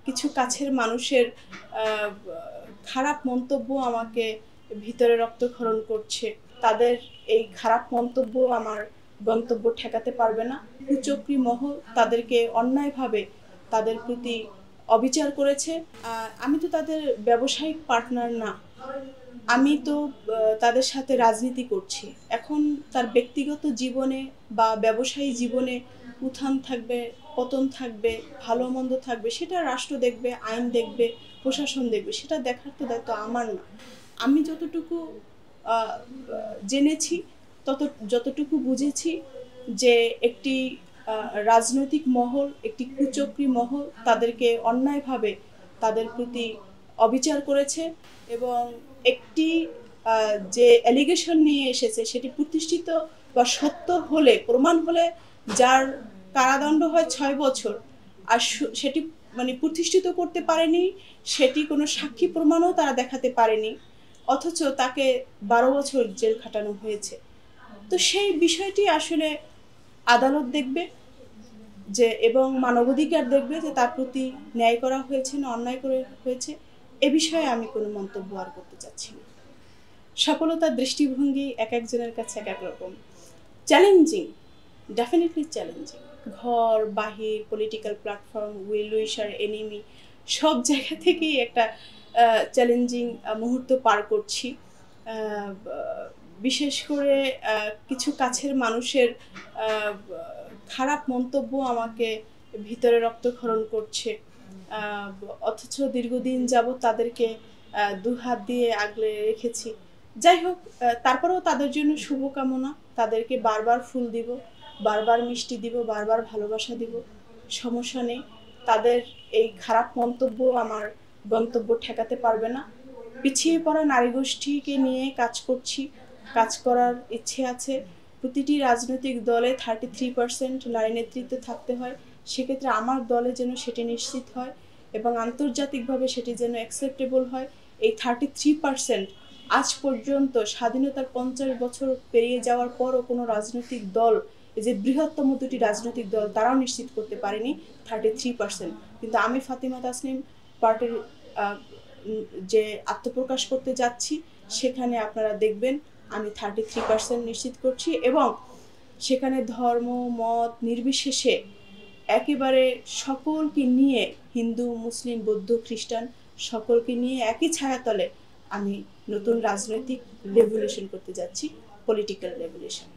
কিছু কাছের মানুষের খারাপ মন্তব্য আমাকে ভিতরে রক্তক্ষরণ করছে। তাদের এই খারাপ মন্তব্য আমার গন্তব্য ঠেকাতে পারবে না। কুচক্রী মহল তাদেরকে অন্যায়ভাবে তাদের প্রতি অবিচার করেছে। আমি তো তাদের ব্যবসায়িক পার্টনার না, আমি তো তাদের সাথে রাজনীতি করছি। এখন তার ব্যক্তিগত জীবনে বা ব্যবসায়ী জীবনে উত্থান থাকবে, পতন থাকবে, ভালো মন্দ থাকবে, সেটা রাষ্ট্র দেখবে, আইন দেখবে, প্রশাসন দেখবে, সেটা দেখার তো দায়িত্ব আমার না। আমি যতটুকু জেনেছি, যতটুকু বুঝেছি যে একটি রাজনৈতিক মহল, একটি কুচক্রী মহল তাদেরকে অন্যায়ভাবে তাদের প্রতি অবিচার করেছে এবং একটি যে অ্যালিগেশন নিয়ে এসেছে সেটি প্রতিষ্ঠিত বা সত্য হলে, প্রমাণ হলে, যার কারাদণ্ড হয় 6 বছর, আর সেটি মানে প্রতিষ্ঠিত করতে পারেনি, সেটি কোনো সাক্ষী প্রমাণও তারা দেখাতে পারেনি, অথচ তাকে 12 বছর জেল খাটানো হয়েছে। তো সেই বিষয়টি আসলে আদালত দেখবে যে, এবং মানবাধিকার দেখবে যে তার প্রতি ন্যায় করা হয়েছে না অন্যায় করে হয়েছে। এ বিষয়ে আমি কোনো মন্তব্য আর করতে চাচ্ছি না। সফলতার দৃষ্টিভঙ্গি এক একজনের কাছে এক এক রকম। Challenging, definitely challenging. ঘর বাহির, political platform, well wisher, enemy, সব জায়গা থেকেই একটা চ্যালেঞ্জিং মুহূর্ত পার করছি। বিশেষ করে কিছু কাছের মানুষের খারাপ মন্তব্য আমাকে ভিতরে রক্তক্ষরণ করছে, অথচ দীর্ঘদিন যাবৎ তাদেরকে দুহাত দিয়ে আগলে রেখেছি। যাই হোক, তারপরেও তাদের জন্য শুভকামনা। তাদেরকে বারবার ফুল দিব, বারবার মিষ্টি দিব, বারবার ভালোবাসা দিব, সমস্যা নেই। তাদের এই খারাপ মন্তব্য আমার গন্তব্য ঠেকাতে পারবে না। পিছিয়ে পড়া নারী গোষ্ঠীকে নিয়ে কাজ করছি, কাজ করার ইচ্ছে আছে। প্রতিটি রাজনৈতিক দলে 33% নারী নেতৃত্ব থাকতে হয়। সেক্ষেত্রে আমার দলে যেন সেটি নিশ্চিত হয় এবং আন্তর্জাতিকভাবে সেটি যেন অ্যাকসেপ্টেবল হয়। এই 33% আজ পর্যন্ত স্বাধীনতার 50 বছর পেরিয়ে যাওয়ার পরও কোনো রাজনৈতিক দল, এই যে বৃহত্তম দুটি রাজনৈতিক দল, তারাও নিশ্চিত করতে পারেনি 33%। কিন্তু আমি ফাতিমা তাসনিম পার্টির যে আত্মপ্রকাশ করতে যাচ্ছি, সেখানে আপনারা দেখবেন আমি 33% নিশ্চিত করছি এবং সেখানে ধর্ম মত নির্বিশেষে একেবারে সকলকে নিয়ে, হিন্দু মুসলিম বৌদ্ধ খ্রিস্টান সকলকে নিয়ে একই ছায়াতলে আমি নতুন রাজনৈতিক রেভলিউশন করতে যাচ্ছি, পলিটিক্যাল রেভলিউশন।